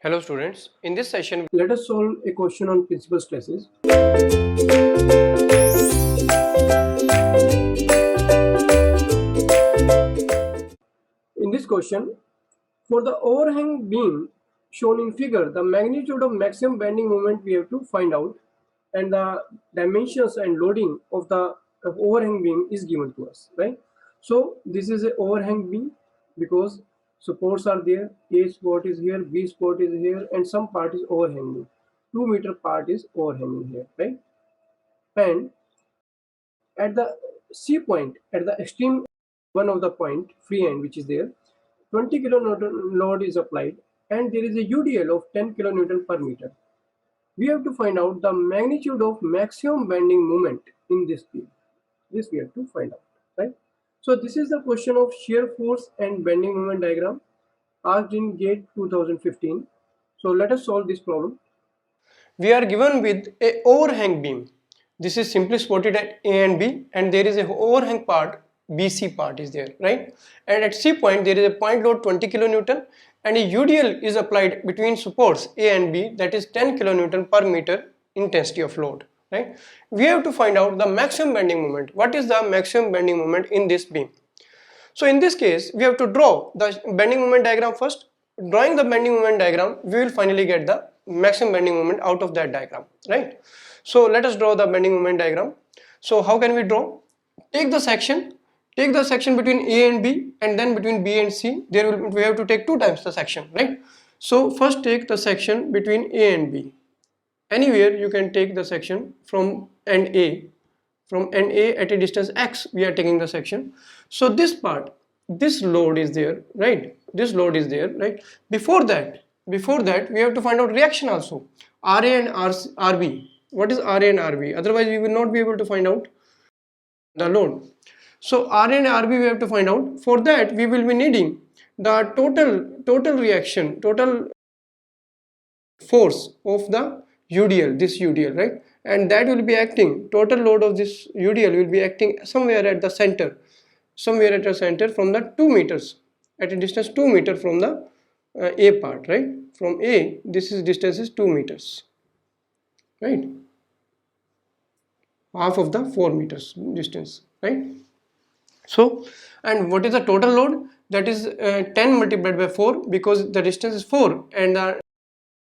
Hello students, in this session Let us solve a question on principal stresses. In this question, for the overhang beam shown in figure, the magnitude of maximum bending moment we have to find out, and the dimensions and loading of the overhang beam is given to us, right? So this is an overhang beam because supports are there, A spot is here, B spot is here, and some part is overhanging. 2 meter part is overhanging here, right? And at the C point, at the extreme one of the point, free end which is there, 20 kilonewton load is applied and there is a UDL of 10 kilonewton per meter. We have to find out the magnitude of maximum bending moment in this beam. This we have to find out, right? So this is the question of shear force and bending moment diagram asked in GATE 2015. So let us solve this problem. we are given with a overhang beam. This is simply spotted at A and B, and there is a overhang part, BC part is there, right? And at C point there is a point load 20 kilonewton and a UDL is applied between supports A and B, that is 10 kilonewton per meter intensity of load, right? We have to find out the maximum bending moment. What is the maximum bending moment in this beam? So in this case, we have to draw the bending moment diagram first. Drawing the bending moment diagram, we will finally get the maximum bending moment out of that diagram, right? So let us draw the bending moment diagram. So how can we draw? Take the section between A and B, and then between B and C. We have to take 2 times the section, right? So first take the section between A and B. Anywhere you can take the section from end A. From end A at a distance x, we are taking the section. So this part, this load is there, right? This load is there, right? Before that, we have to find out reaction also. RA and RB. What is RA and RB? Otherwise, we will not be able to find out the load. So RA and RB we have to find out. For that, we will be needing the total reaction, total force of the UDL, this UDL, right? And that will be acting, total load of this UDL will be acting somewhere at the center, from the 2 meters, at a distance 2 meter from the A part, right? From A, distance is 2 meters, right? Half of the 4 meters distance, right? So, and what is the total load? That is 10 multiplied by 4, because the distance is 4 and the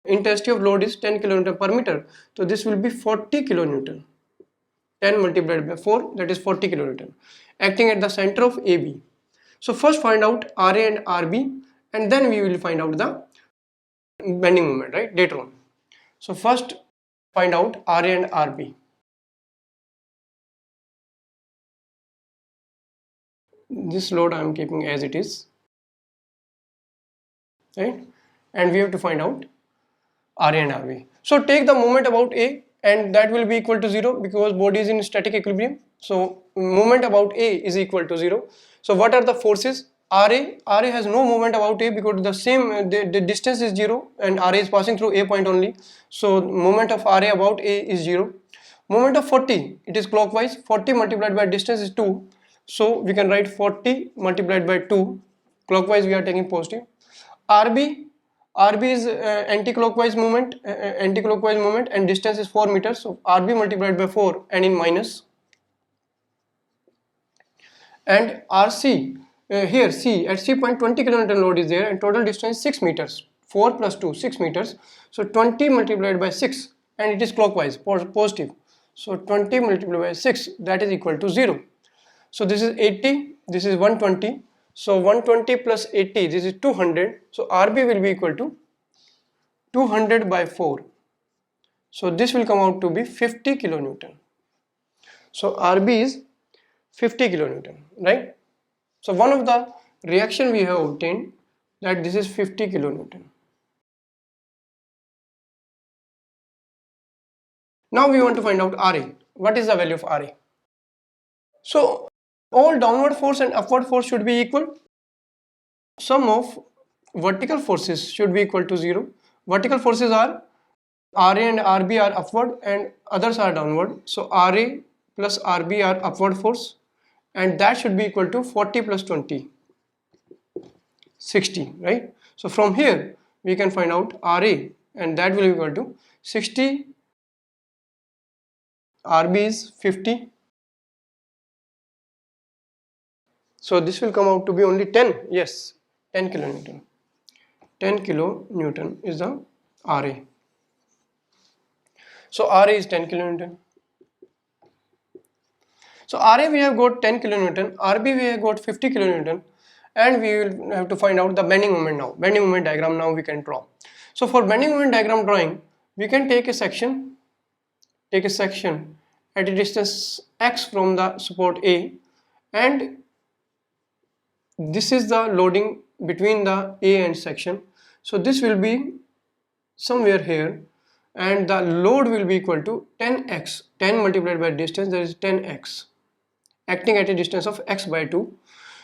intensity of load is 10 kilonewton per meter. So this will be 40 kilonewton. 10 multiplied by 4, that is 40 kilonewton, acting at the center of AB. So first find out RA and RB, and then we will find out the bending moment, right, later on. So first find out RA and RB. This load I am keeping as it is, right? And we have to find out RA and RB. So take the moment about A, and that will be equal to 0 because body is in static equilibrium. So moment about A is equal to 0. So what are the forces? RA has no moment about A because the distance is 0 and RA is passing through A point only. So moment of RA about A is 0. Moment of 40, it is clockwise. 40 multiplied by distance is 2. So we can write 40 multiplied by 2. Clockwise we are taking positive. RB is anti-clockwise movement, and distance is 4 meters. So RB multiplied by 4 and in minus. And RC, here C, at C point 20 kilonewton load is there and total distance 6 meters. 4 plus 2, 6 meters. So 20 multiplied by 6 and it is clockwise, positive. So 20 multiplied by 6, that is equal to 0. So this is 80, this is 120. So 120 plus 80, this is 200. So RB will be equal to 200 by 4. So this will come out to be 50 kilonewton. So RB is 50 kilonewton, right? So one of the reaction we have obtained, that this is 50 kilonewton. Now we want to find out RA. What is the value of RA? So all downward force and upward force should be equal. Sum of vertical forces should be equal to 0. Vertical forces are RA and RB are upward and others are downward. So RA plus RB are upward force, and that should be equal to 40 plus 20, 60, right? So from here we can find out RA, and that will be equal to 60, RB is 50, so this will come out to be only 10, yes, 10 kilonewton. 10 kilonewton is the RA. So RA is 10 kilonewton. So RA we have got 10 kilonewton, RB we have got 50 kilonewton, and we will have to find out the bending moment now. Bending moment diagram now we can draw. So for bending moment diagram drawing, we can take a section at a distance x from the support A, and this is the loading between the A and section. So this will be somewhere here, and the load will be equal to 10x, 10 multiplied by distance, that is 10x, acting at a distance of x by 2.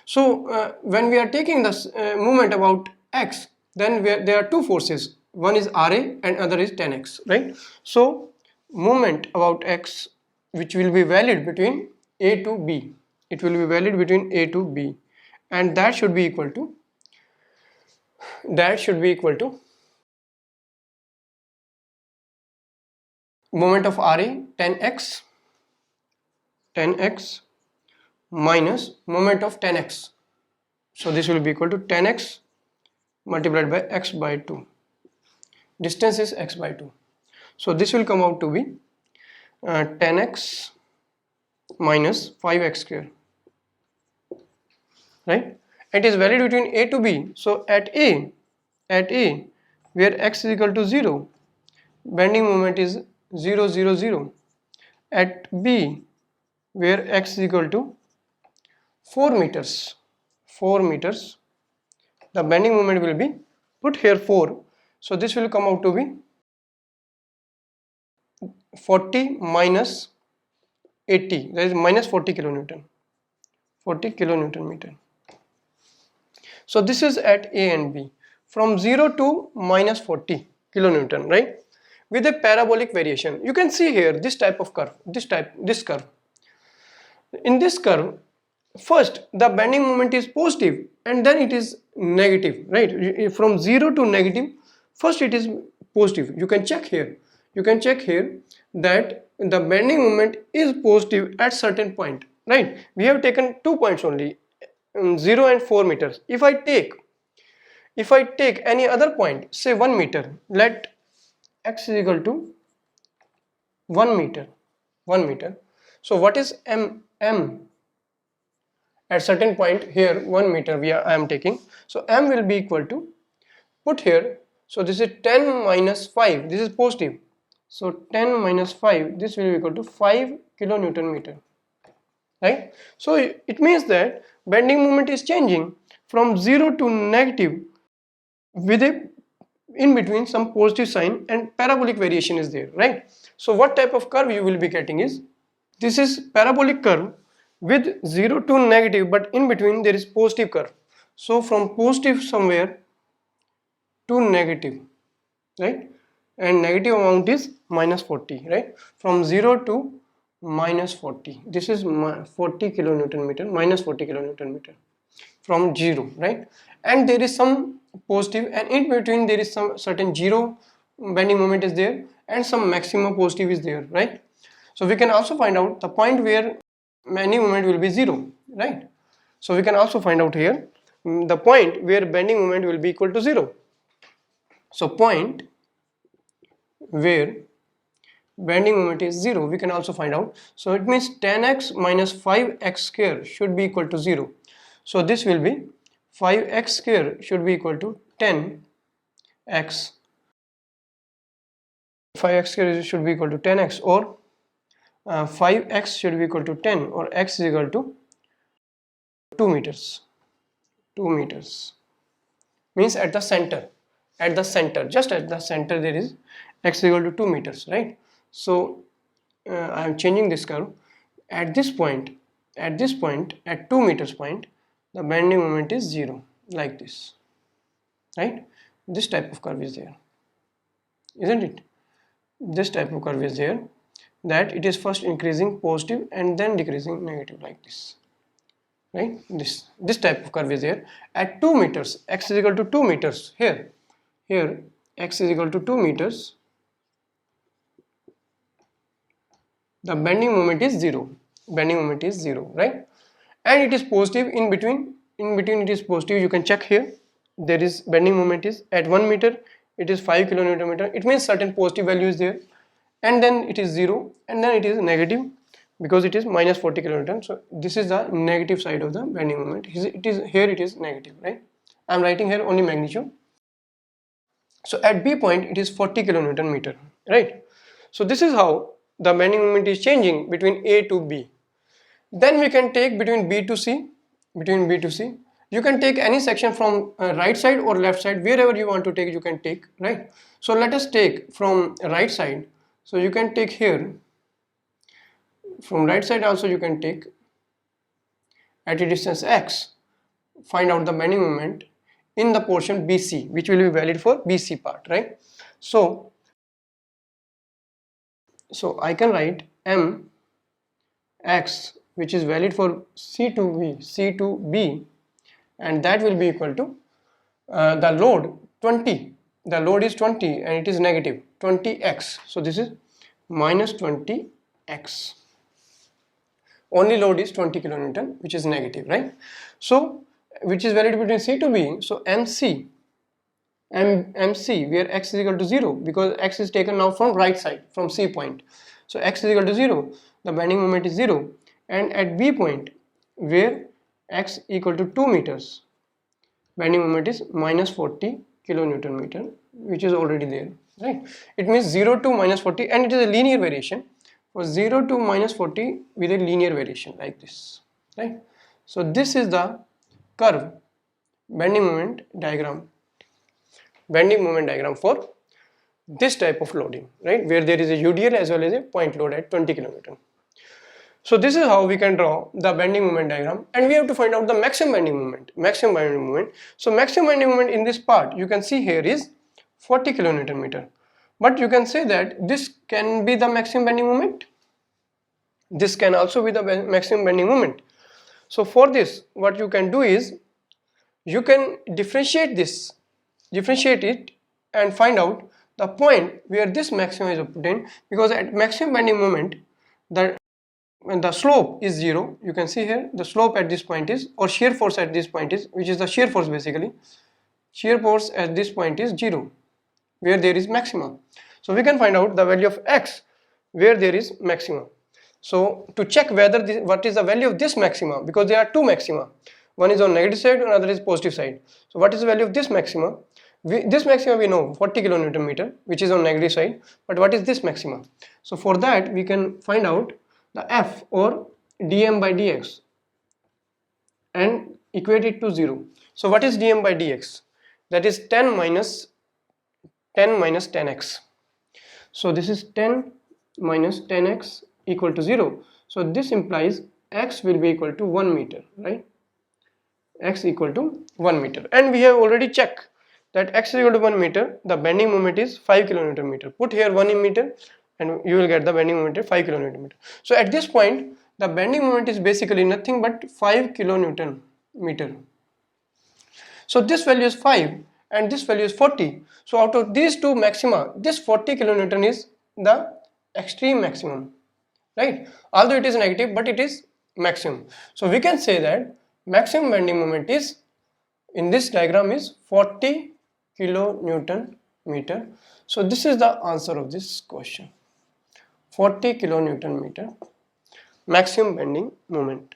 So when we are taking this movement about x, then there are two forces, one is RA and other is 10x, right? So movement about x, which will be valid between A to B, it will be valid between A to B, and that should be equal to moment of RA 10x minus moment of 10x. So this will be equal to 10x multiplied by x by 2. Distance is x by 2. So this will come out to be 10x minus 5x square, right? It is valid between A to B. So at A where x is equal to 0, bending moment is 0 0 0. At B where x is equal to 4 meters, the bending moment will be put here 4. So this will come out to be 40 minus 80, that is minus 40 kilonewton meter. So this is at A and B, from 0 to minus 40 kilonewton, right? With a parabolic variation. You can see here this type of curve, this curve. In this curve, first the bending moment is positive and then it is negative, right? From 0 to negative, first it is positive. You can check here that the bending moment is positive at certain point, right? We have taken 2 points only, 0 and 4 meters. If I take any other point, say 1 meter, let x is equal to 1 meter. So what is m? At certain point here 1 meter I am taking. So m will be equal to, put here, so this is 10 minus 5, this is positive. So 10 minus 5, this will be equal to 5 kilonewton meter, right? So it means that bending moment is changing from 0 to negative with a in between some positive sign, and parabolic variation is there, right? So what type of curve you will be getting is, this is parabolic curve with 0 to negative, but in between there is positive curve. So from positive somewhere to negative, right? And negative amount is minus 40, right? From 0 to minus 40, this is 40 kilonewton meter, minus 40 kilonewton meter from 0, right? And there is some positive, and in between there is some certain 0 bending moment is there, and some maximum positive is there, right? So we can also find out the point where bending moment will be 0, right? So we can also find out here the point where bending moment will be equal to 0. So point where bending moment is 0, we can also find out. So it means 10x minus 5x square should be equal to 0. So this will be 5x square should be equal to 10x. 5x square should be equal to 10x, or 5x should be equal to 10, or x is equal to 2 meters. 2 meters means at the center, just at the center there is x is equal to 2 meters, right? So I am changing this curve at this point, at 2 meters point, the bending moment is 0, like this, right? This type of curve is there, isn't it? This type of curve is there, that it is first increasing positive and then decreasing negative, like this, right? This type of curve is there at 2 meters, x is equal to 2 meters here here x is equal to 2 meters, the bending moment is 0. Bending moment is 0, right? And it is positive in between. In between it is positive. You can check here. There is bending moment is at 1 meter. It is 5 kilonewton meter. It means certain positive value is there, and then it is 0, and then it is negative because it is minus 40 kilonewton. So this is the negative side of the bending moment. It is here. It is negative, right? I am writing here only magnitude. So at B point it is 40 kilonewton meter, right? So this is how the bending moment is changing between A to B. Then we can take between B to C. Between B to C, you can take any section from right side or left side, wherever you want to take you can take, right? So let us take from right side. So you can take here, from right side also you can take at a distance x, find out the bending moment in the portion BC, which will be valid for BC part, right? So I can write m x, which is valid for C to B, and that will be equal to the load 20. The load is 20 and it is negative 20x. So this is minus 20x. Only load is 20 kilonewton, which is negative, right? So which is valid between C to B. So MC, where x is equal to 0, because x is taken now from right side, from C point. So x is equal to 0, the bending moment is 0. And at B point, where x equal to 2 meters, bending moment is minus 40 kilonewton meter, which is already there, right? It means 0 to minus 40, and it is a linear variation. For 0 to minus 40 with a linear variation like this, right? So this is the curve bending moment diagram for this type of loading, right, where there is a UDL as well as a point load at 20 kilonewton. So this is how we can draw the bending moment diagram, and we have to find out the maximum bending moment. So maximum bending moment in this part you can see here is 40 kilonewton meter. But you can say that this can be the maximum bending moment. This can also be the maximum bending moment. So for this, what you can do is you can differentiate it and find out the point where this maximum is obtained, because at maximum bending moment when the slope is 0, you can see here the slope at this point is, or shear force at this point is, which is the shear force basically, shear force at this point is 0, where there is maximum. So we can find out the value of x where there is maximum. So to check whether what is the value of this maxima, because there are two maxima, one is on negative side, another is positive side. So what is the value of this maxima? This maxima we know 40 kilonewton meter, which is on negative side, but what is this maxima? So for that we can find out the f, or dm by dx, and equate it to 0. So what is dm by dx? That is 10 minus 10x. So this is 10 minus 10x equal to 0. So this implies x will be equal to 1 meter, right? X equal to 1 meter, and we have already checked that x is equal to 1 meter, the bending moment is 5 kilonewton meter. Put here 1 meter and you will get the bending moment at 5 kilonewton meter. So at this point the bending moment is basically nothing but 5 kilonewton meter. So this value is 5 and this value is 40. So out of these two maxima, this 40 kilonewton is the extreme maximum, right? Although it is negative, but it is maximum. So we can say that maximum bending moment is, in this diagram, is 40 kilonewton meter. So this is the answer of this question. 40 kilonewton meter maximum bending moment.